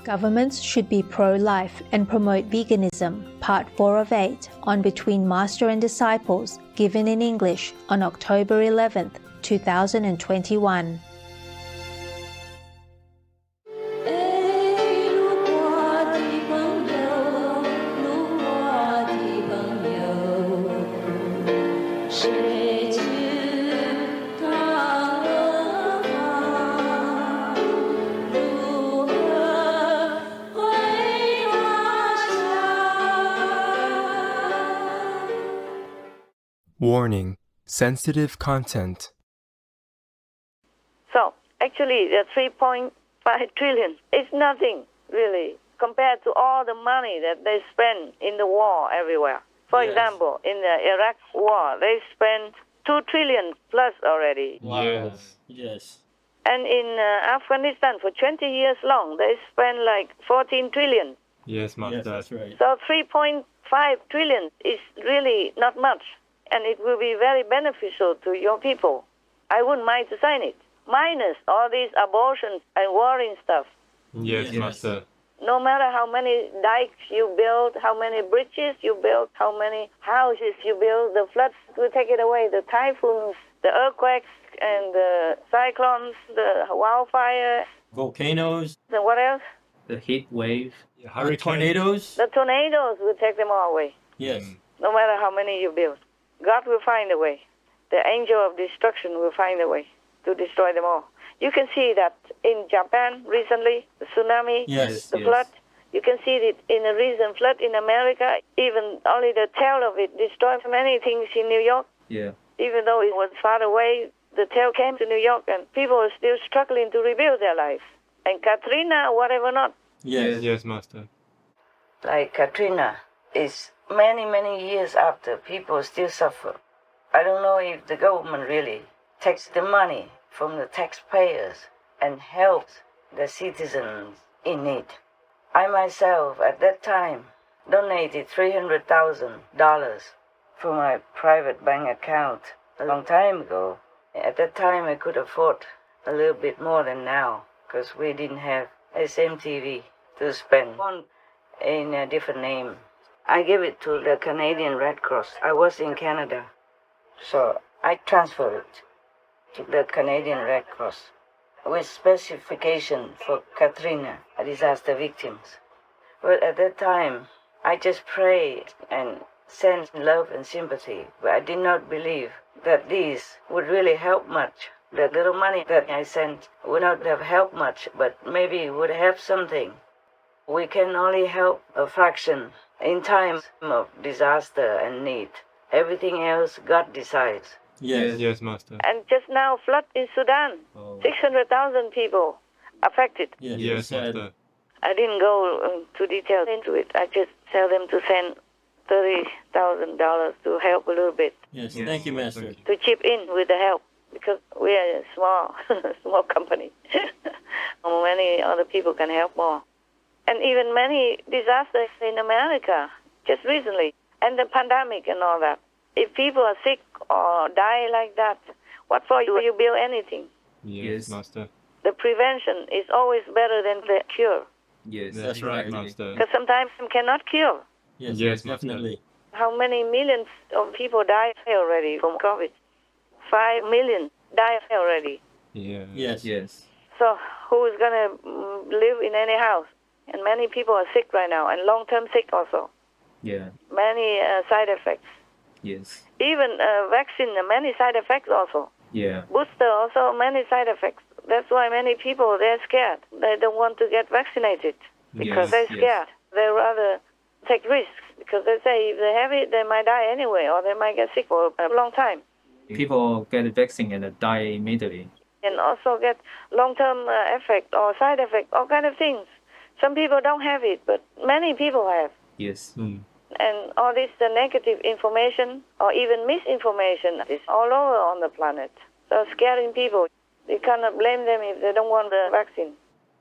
Governments should be pro-life and promote veganism, Part 4 of 8, on Between Master and Disciples, given in English on October 11th, 2021. Warning: sensitive content. So, actually, the 3.5 trillion is nothing, really, compared to all the money that they spend in the war everywhere. For example, in the Iraq war, they spent 2 trillion plus already. Wow. Yes. And in Afghanistan, for 20 years long, they spent like 14 trillion. Yes, Master. Yes, that's right. So 3.5 trillion is really not much. And it will be very beneficial to your people. I wouldn't mind to sign it. Minus all these abortions and warring stuff. Yes, Master. No matter how many dikes you build, how many bridges you build, how many houses you build, the floods will take it away. The typhoons, the earthquakes, and the cyclones, the wildfire. Volcanoes. And what else? The heat wave. Tornadoes. The tornadoes will take them all away. Yes. No matter how many you build. God will find a way. The angel of destruction will find a way to destroy them all. You can see that in Japan recently, the tsunami, the flood. You can see it in a recent flood in America. Even only the tail of it destroyed many things in New York. Yeah. Even though it was far away, the tail came to New York and people are still struggling to rebuild their lives. And Katrina, whatever not. Yes, Master. Like Katrina is many, many years after, people still suffer. I don't know if the government really takes the money from the taxpayers and helps the citizens in need. I myself, at that time, donated $300,000 from my private bank account a long time ago. At that time, I could afford a little bit more than now because we didn't have SMTV to spend on in a different name. I gave it to the Canadian Red Cross. I was in Canada, so I transferred it to the Canadian Red Cross with specification for Katrina, disaster victims. But at that time, I just prayed and sent love and sympathy, but I did not believe that these would really help much. The little money that I sent would not have helped much, but maybe it would have something. We can only help a fraction in times of disaster and need. Everything else, God decides. Yes, Master. And just now, flood in Sudan. 600,000 people affected. Yes, Master. I didn't go too detailed into it. I just tell them to send $30,000 to help a little bit. Yes, thank you, Master. To chip in with the help. Because we are a small company. Many other people can help more. And even many disasters in America, just recently, and the pandemic and all that. If people are sick or die like that, what for do you build anything? Yes, Master. The prevention is always better than the cure. Yes, That's right, Master. Because sometimes you cannot cure. Yes, definitely. How many millions of people die already from COVID? 5 million die already. Yes. So who is going to live in any house? And many people are sick right now, and long-term sick also. Yeah. Many side effects. Yes. Even vaccine, many side effects also. Yeah. Booster also, many side effects. That's why many people, they're scared. They don't want to get vaccinated because they're scared. They rather take risks because they say if they have it, they might die anyway, or they might get sick for a long time. People get a vaccine and die immediately. And also get long-term effect or side effect, all kind of things. Some people don't have it, but many people have. Yes. And all this negative information or even misinformation is all over on the planet. So scaring people. You cannot blame them if they don't want the vaccine.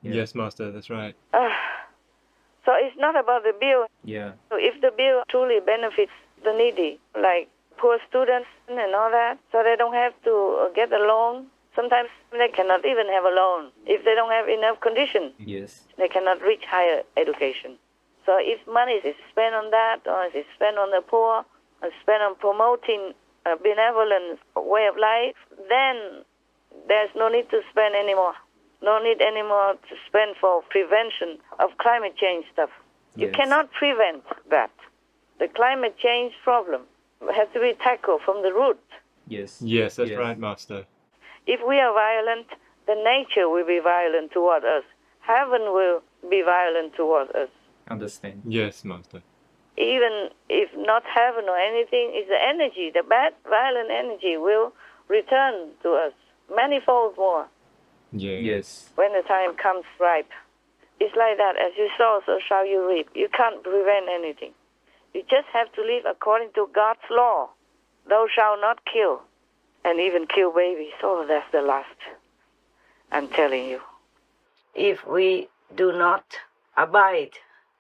Yes, Master, that's right. So it's not about the bill. Yeah. So if the bill truly benefits the needy, like poor students and all that, so they don't have to get a loan Sometimes they cannot even have a loan if they don't have enough condition. Yes. They cannot reach higher education. So if money is spent on that, or is spent on the poor, or spent on promoting a benevolent way of life, then there's no need to spend anymore. No need anymore to spend for prevention of climate change stuff. You Yes. cannot prevent that. The climate change problem has to be tackled from the root. Yes. Yes, that's right, Master. If we are violent, then nature will be violent toward us. Heaven will be violent toward us. Understand. Yes, Master. Even if not heaven or anything, it's the energy, the bad, violent energy will return to us manifold more Yeah. Yes. when the time comes ripe. It's like that. As you sow, so shall you reap. You can't prevent anything. You just have to live according to God's law. Thou shalt not kill, and even kill babies. Oh, that's the last. I'm telling you. If we do not abide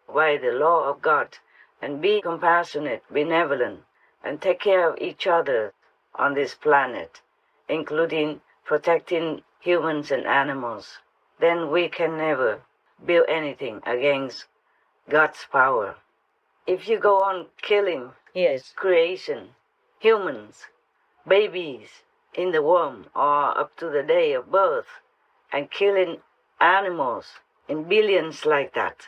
by the law of God and be compassionate, benevolent, and take care of each other on this planet, including protecting humans and animals, then we can never build anything against God's power. If you go on killing His creation, humans, babies in the womb or up to the day of birth, and killing animals in billions like that,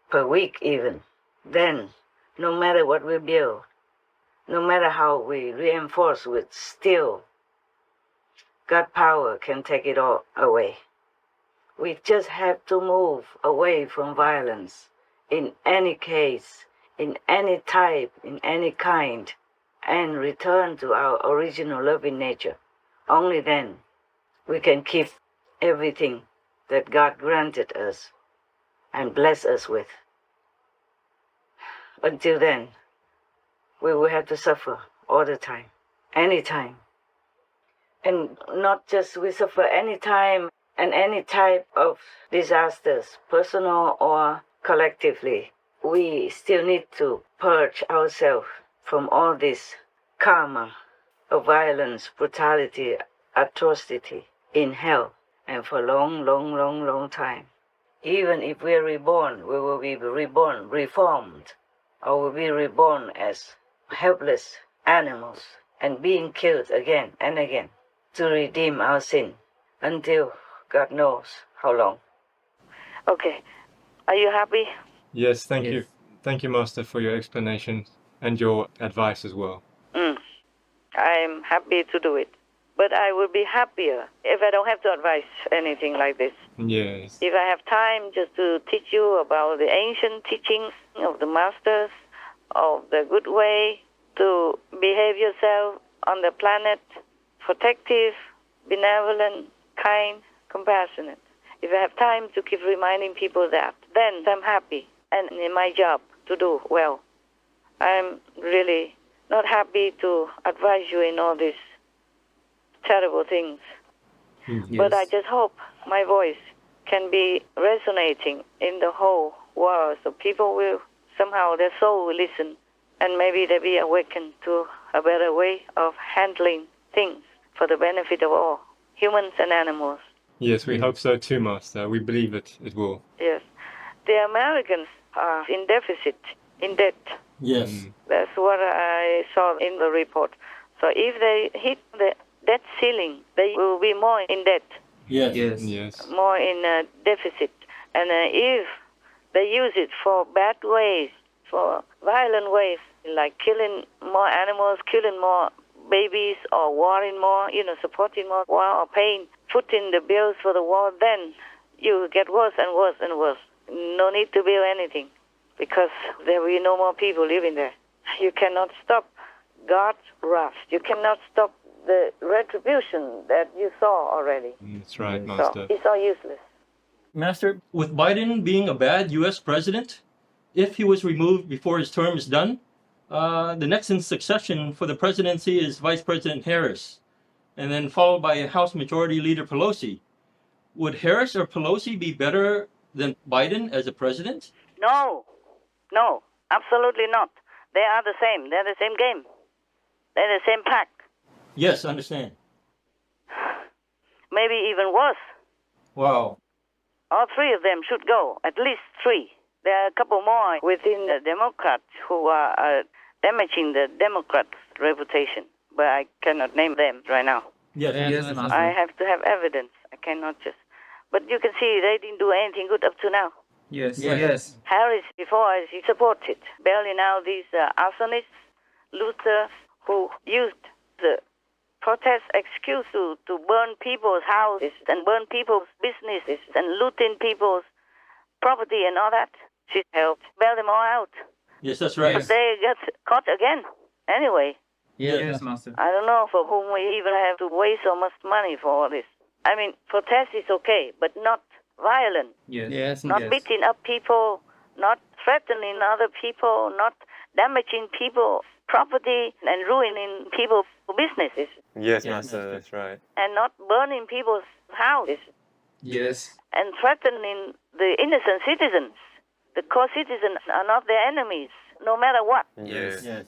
per week even, then no matter what we build, no matter how we reinforce with steel, God's power can take it all away. We just have to move away from violence in any case, in any type, in any kind, and return to our original loving nature. Only then we can keep everything that God granted us and bless us with. Until then, we will have to suffer all the time, anytime. And not just we suffer any time and any type of disasters, personal or collectively. We still need to purge ourselves from all this karma of violence, brutality, atrocity in hell, and for a long time. Even if we are reborn, we will be reborn, reformed, or will be reborn as helpless animals and being killed again and again to redeem our sin until God knows how long. Okay. Are you happy? Yes, thank Yes. you. Thank you, Master, for your explanation and your advice as well. I'm happy to do it. But I would be happier if I don't have to advise anything like this. Yes. If I have time just to teach you about the ancient teachings of the masters, of the good way to behave yourself on the planet, protective, benevolent, kind, compassionate. If I have time to keep reminding people that, then I'm happy and in my job to do well. I'm really not happy to advise you in all these terrible things. But I just hope my voice can be resonating in the whole world so people will somehow, their soul will listen and maybe they'll be awakened to a better way of handling things for the benefit of all, humans and animals. Yes, we hope so too, Master. We believe it will. Yes. The Americans are in deficit, in debt. Yes. That's what I saw in the report. So if they hit the debt ceiling, they will be more in debt, Yes. Yes. Yes. more in deficit. And if they use it for bad ways, for violent ways, like killing more animals, killing more babies, or warring more, supporting more war or pain, footing the bills for the war, then you will get worse and worse and worse. No need to build anything because there will be no more people living there. You cannot stop God's wrath. You cannot stop the retribution that you saw already. That's right, Yes. Master. So it's all useless. Master, with Biden being a bad U.S. president, if he was removed before his term is done, the next in succession for the presidency is Vice President Harris, and then followed by House Majority Leader Pelosi. Would Harris or Pelosi be better than Biden as a president? No, absolutely not. They are the same. They're the same game. They're the same pack. Yes, I understand. maybe even worse. Wow. All three of them should go, at least three. There are a couple more within the Democrats who are damaging the Democrats' reputation, but I cannot name them right now. Yes, Yes, yes, Master. I have to have evidence. I cannot just. But you can see they didn't do anything good up to now. Yes. Yes. Yes. Harris, before, he supported bailing out these arsonists, looters, who used the protest excuse to burn people's houses and burn people's businesses and looting people's property and all that. She helped bail them all out. Yes, that's right. But they got caught again anyway. Yes, Master. I don't know for whom we even have to waste so much money for all this. I mean, protest is okay, but not violent. Yes. Not beating up people, not threatening other people, not damaging people's property and ruining people's businesses, Yes, Yes, Master, Master. that's right. and not burning people's houses Yes. and threatening the innocent citizens. The co-citizens are not their enemies, no matter what. Yes. Yes.